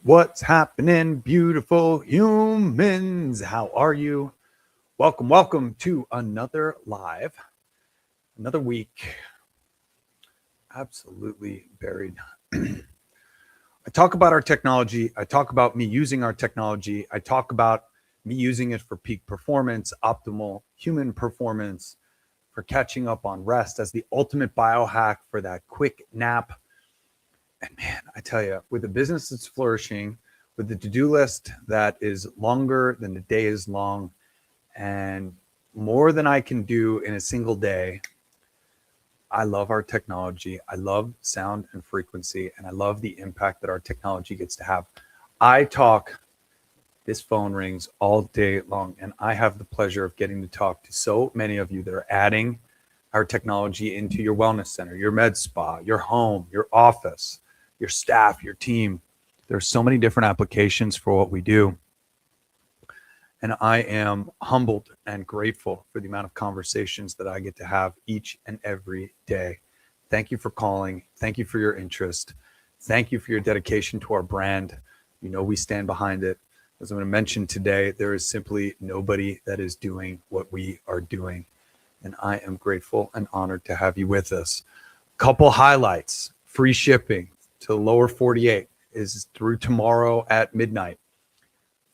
What's happening, beautiful humans? How are you? Welcome to another live, another week. Absolutely buried. I talk about our technology. I talk about me using our technology. I talk about me using it for peak performance, optimal human performance, for catching up on rest as the ultimate biohack for that quick nap. And man, I tell you, with a business that's flourishing, with the to-do list that is longer than the day is long, and more than I can do in a single day, I love our technology. I love sound and frequency, and I love the impact that our technology gets to have. This phone rings all day long, and I have the pleasure of getting to talk to so many of you that are adding our technology into your wellness center, your med spa, your home, your office, your staff, your team. There's so many different applications for what we do. And I am humbled and grateful for the amount of conversations that I get to have each and every day. Thank you for calling. Thank you for your interest. Thank you for your dedication to our brand. You know, we stand behind it. As I'm going to mention today, there is simply nobody that is doing what we are doing. And I am grateful and honored to have you with us. Couple highlights: free shipping to the lower 48 is through tomorrow at midnight.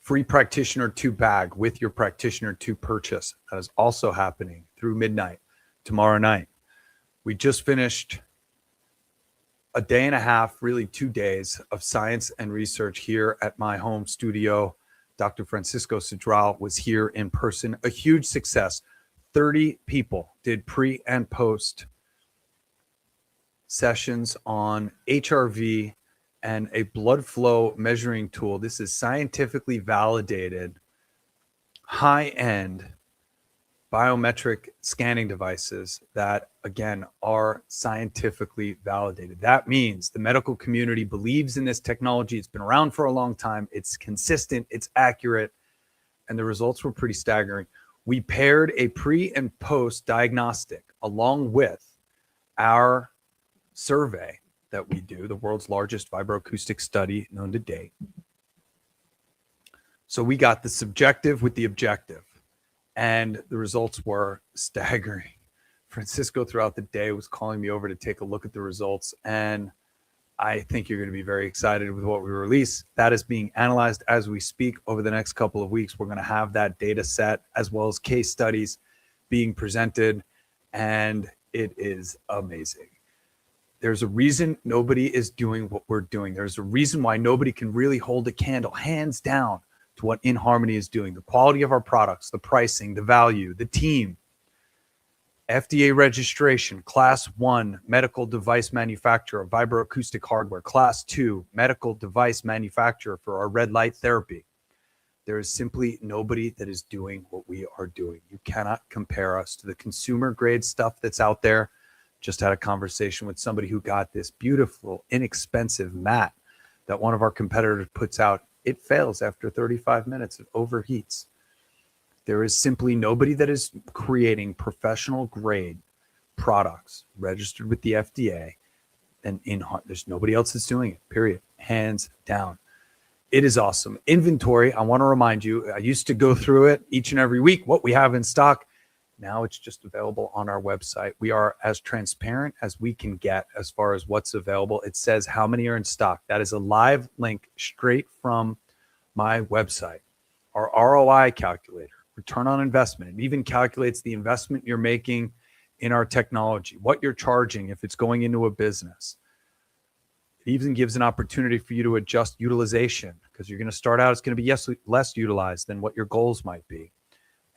Free Practitioner 2 bag with your Practitioner 2 purchase. That is also happening through midnight tomorrow night. We just finished a day and a half, really 2 days of science and research here at my home studio. Dr. Francisco Cedral was here in person. A huge success. 30 people did pre and post sessions on HRV and a blood flow measuring tool. This is scientifically validated, high-end biometric scanning devices that, again, are scientifically validated. That means the medical community believes in this technology. It's been around for a long time. It's consistent, it's accurate, and the results were pretty staggering. We paired a pre and post diagnostic along with our survey that we do, the world's largest vibroacoustic study known to date. So we got the subjective with the objective, and the results were staggering. Francisco throughout the day was calling me over to take a look at the results, and I think you're going to be very excited with what we release. That is being analyzed as we speak. Over the next couple of weeks, we're going to have that data set as well as case studies being presented, and it is amazing. There's a reason nobody is doing what we're doing. There's a reason why nobody can really hold a candle, hands down, to what inHarmony is doing. The quality of our products, the pricing, the value, the team. FDA registration, Class 1 medical device manufacturer of vibroacoustic hardware, Class 2 medical device manufacturer for our red light therapy. There is simply nobody that is doing what we are doing. You cannot compare us to the consumer grade stuff that's out there. Just had a conversation with somebody who got this beautiful, inexpensive mat that one of our competitors puts out. It fails after 35 minutes. It overheats. There is simply nobody that is creating professional grade products registered with the FDA, and there's nobody else that's doing it, period. Hands down. It is awesome. Inventory, I want to remind you, I used to go through it each and every week, what we have in stock. Now it's just available on our website. We are as transparent as we can get as far as what's available. It says how many are in stock. That is a live link straight from my website. Our ROI calculator, return on investment, it even calculates the investment you're making in our technology, what you're charging if it's going into a business. It even gives an opportunity for you to adjust utilization, because you're going to start out, it's going to be less utilized than what your goals might be.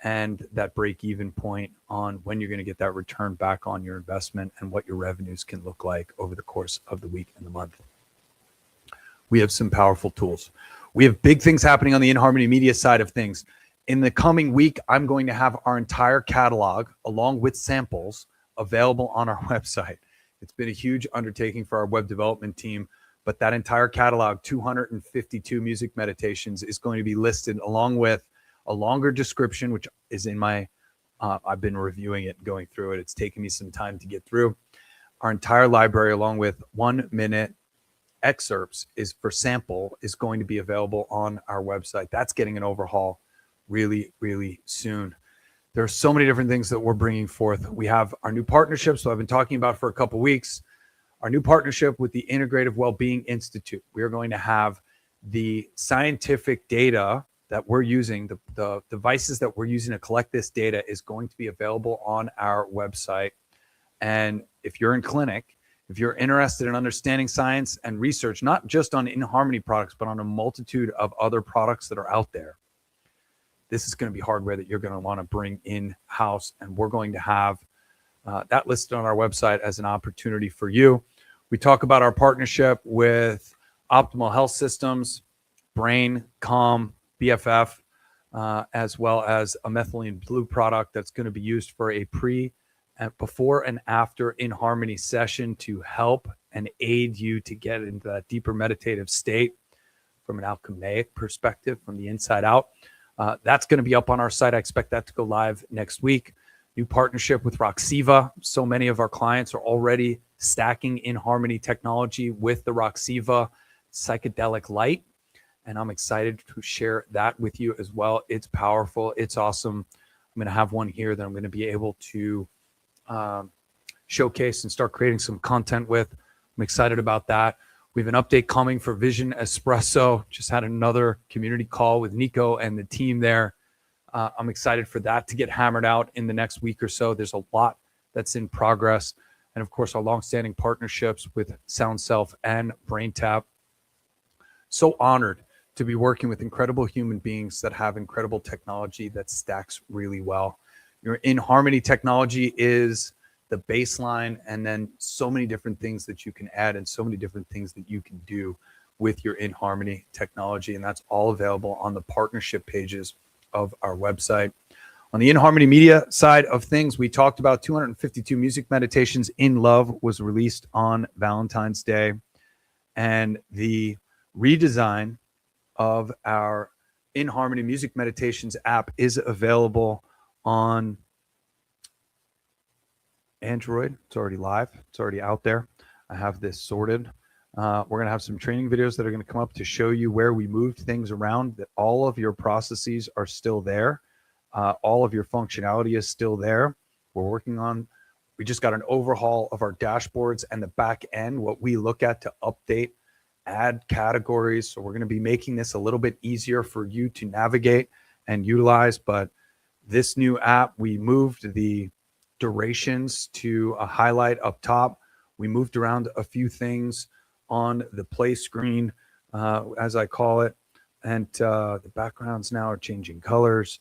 And that break-even point on when you're going to get that return back on your investment and what your revenues can look like over the course of the week and the month. We have some powerful tools. We have big things happening on the inHarmony media side of things. In the coming week, I'm going to have our entire catalog along with samples available on our website. It's been a huge undertaking for our web development team, but that entire catalog, 252 music meditations, is going to be listed along with a longer description, which is in my, I've been reviewing it and going through it. It's taken me some time to get through. Our entire library, along with 1 minute excerpts is for sample is going to be available on our website. That's getting an overhaul really, really soon. There are so many different things that we're bringing forth. We have our new partnership, so I've been talking about for a couple of weeks, our new partnership with the Integrative Wellbeing Institute. We are going to have the scientific data that we're using, the devices that we're using to collect this data is going to be available on our website. And if you're in clinic, if you're interested in understanding science and research, not just on inHarmony products, but on a multitude of other products that are out there, this is going to be hardware that you're going to want to bring in-house. And we're going to have that listed on our website as an opportunity for you. We talk about our partnership with Optimal Health Systems, Brain, Calm, BFF, as well as a methylene blue product that's going to be used for a before and after inHarmony session to help and aid you to get into that deeper meditative state from an alchemic perspective, from the inside out. That's going to be up on our site. I expect that to go live next week. New partnership with Roxiva. So many of our clients are already stacking inHarmony technology with the Roxiva psychedelic light. And I'm excited to share that with you as well. It's powerful. It's awesome. I'm going to have one here that I'm going to be able to showcase and start creating some content with. I'm excited about that. We have an update coming for Vision Espresso. Just had another community call with Nico and the team there. I'm excited for that to get hammered out in the next week or so. There's a lot that's in progress. And of course, our longstanding partnerships with SoundSelf and BrainTap. So honored to be working with incredible human beings that have incredible technology that stacks really well. Your inHarmony technology is the baseline, and then so many different things that you can add and so many different things that you can do with your inHarmony technology. And that's all available on the partnership pages of our website. On the inHarmony media side of things, we talked about 252 music meditations. inLove was released on Valentine's Day, and the redesign of our inHarmony music meditations app is available on Android. It's already live. It's already out there. I have this sorted. We're going to have some training videos that are going to come up to show you where we moved things around, that all of your processes are still there. All of your functionality is still there. We're working on, we just got an overhaul of our dashboards and the back end, what we look at to update, add categories. So we're going to be making this a little bit easier for you to navigate and utilize. But this new app, we moved the durations to a highlight up top. We moved around a few things on the play screen, as I call it. And the backgrounds now are changing colors.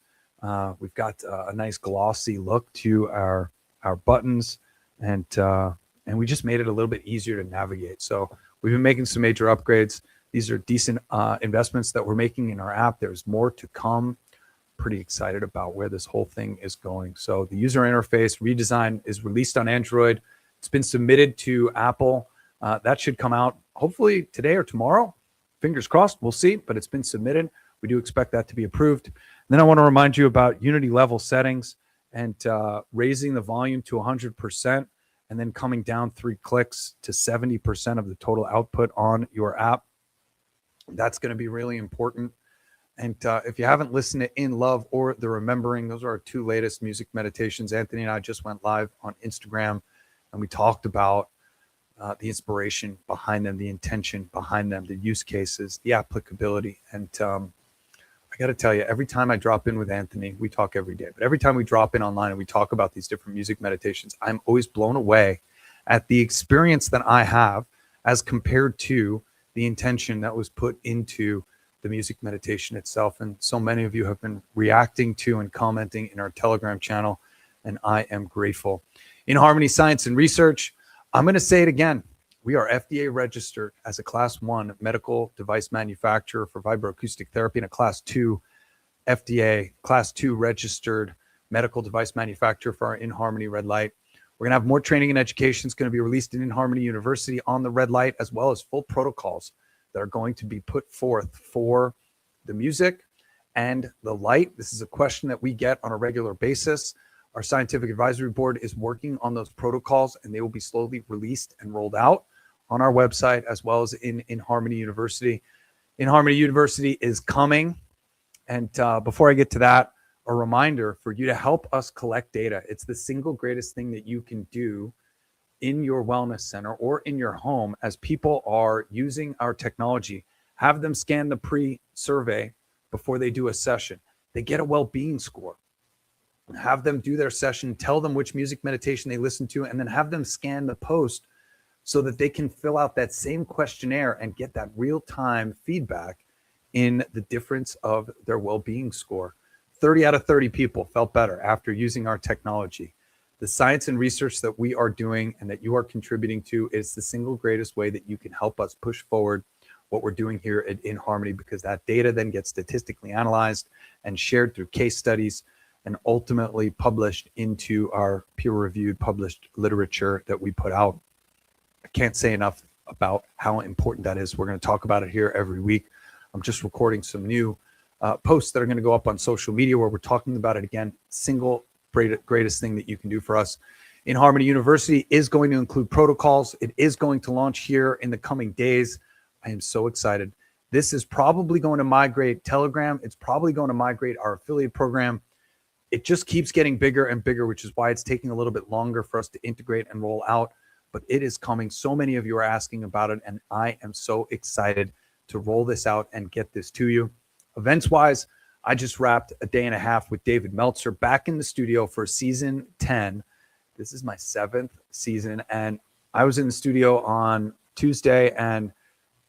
We've got a nice glossy look to our buttons, and we just made it a little bit easier to navigate. So we've been making some major upgrades. These are decent investments that we're making in our app. There's more to come. Pretty excited about where this whole thing is going. So the user interface redesign is released on Android. It's been submitted to Apple. That should come out hopefully today or tomorrow. Fingers crossed, we'll see, but it's been submitted. We do expect that to be approved. And then I want to remind you about Unity level settings and raising the volume to 100%, and then coming down 3 clicks to 70% of the total output on your app. That's going to be really important. And if you haven't listened to inLove or The Remembering, those are our 2 latest music meditations. Anthony and I just went live on Instagram, and we talked about the inspiration behind them, the intention behind them, the use cases, the applicability. And I got to tell you, every time I drop in with Anthony, we talk every day, but every time we drop in online and we talk about these different music meditations, I'm always blown away at the experience that I have as compared to the intention that was put into the music meditation itself. And so many of you have been reacting to and commenting in our Telegram channel, and I am grateful. inHarmony Science and Research, I'm going to say it again. We are FDA registered as a Class 1 medical device manufacturer for vibroacoustic therapy, and a Class 2 FDA Class 2 registered medical device manufacturer for our inHarmony red light. We're going to have more training and education. It's going to be released in inHarmony University on the red light, as well as full protocols that are going to be put forth for the music and the light. This is a question that we get on a regular basis. Our scientific advisory board is working on those protocols, and they will be slowly released and rolled out on our website, as well as in inHarmony University. inHarmony University is coming. And before I get to that, a reminder for you to help us collect data. It's the single greatest thing that you can do in your wellness center or in your home as people are using our technology. Have them scan the pre-survey before they do a session. They get a well-being score. Have them do their session, tell them which music meditation they listen to, and then have them scan the post so that they can fill out that same questionnaire and get that real-time feedback in the difference of their well-being score. 30 out of 30 people felt better after using our technology. The science and research that we are doing and that you are contributing to is the single greatest way that you can help us push forward what we're doing here at inHarmony, because that data then gets statistically analyzed and shared through case studies and ultimately published into our peer-reviewed published literature that we put out. I can't say enough about how important that is. We're going to talk about it here every week. I'm just recording some new posts that are going to go up on social media where we're talking about it again. Single greatest thing that you can do for us. inHarmony University is going to include protocols. It is going to launch here in the coming days. I am so excited. This is probably going to migrate Telegram. It's probably going to migrate our affiliate program. It just keeps getting bigger and bigger, which is why it's taking a little bit longer for us to integrate and roll out. But it is coming. So many of you are asking about it, and I am so excited to roll this out and get this to you. Events-wise, I just wrapped a day and a half with David Meltzer back in the studio for season 10. This is my 7th season, and I was in the studio on Tuesday, and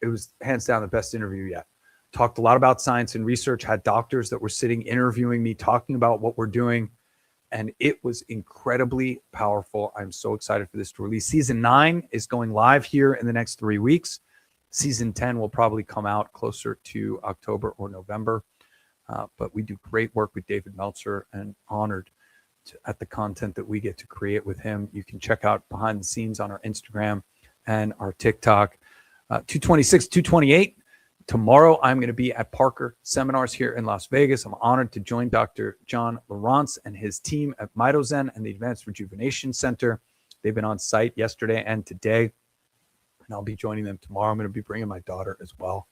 it was hands down the best interview yet. Talked a lot about science and research, had doctors that were sitting interviewing me, talking about what we're doing, and it was incredibly powerful. I'm so excited for this to release. Season 9 is going live here in the next 3 weeks. Season 10 will probably come out closer to October or November. But we do great work with David Meltzer, and honored at the content that we get to create with him. You can check out behind the scenes on our Instagram and our TikTok. 226, 228. Tomorrow, I'm going to be at Parker Seminars here in Las Vegas. I'm honored to join Dr. John Lawrence and his team at Mitozen and the Advanced Rejuvenation Center. They've been on site yesterday and today, and I'll be joining them tomorrow. I'm going to be bringing my daughter as well.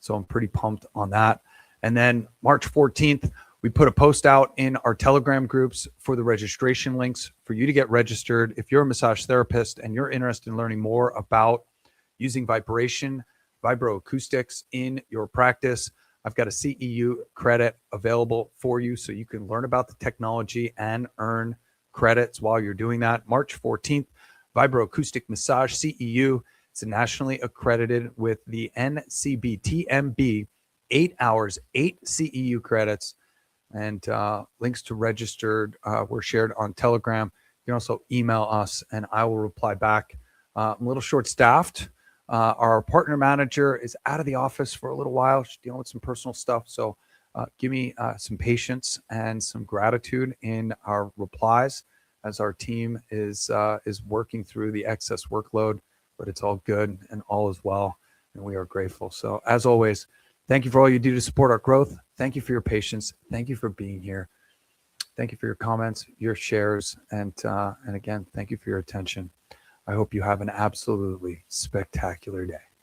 So I'm pretty pumped on that. And then March 14th, we put a post out in our Telegram groups for the registration links for you to get registered. If you're a massage therapist and you're interested in learning more about using vibroacoustics in your practice, I've got a CEU credit available for you so you can learn about the technology and earn credits while you're doing that. March 14th, Vibroacoustic Massage CEU. It's nationally accredited with the NCBTMB. 8 hours, 8 CEU credits, and links to registered were shared on Telegram. You can also email us, and I will reply back. I'm a little short-staffed. Our partner manager is out of the office for a little while. She's dealing with some personal stuff, so give me some patience and some gratitude in our replies as our team is working through the excess workload, but it's all good and all is well, and we are grateful. So as always, thank you for all you do to support our growth. Thank you for your patience. Thank you for being here. Thank you for your comments, your shares, and again, thank you for your attention. I hope you have an absolutely spectacular day.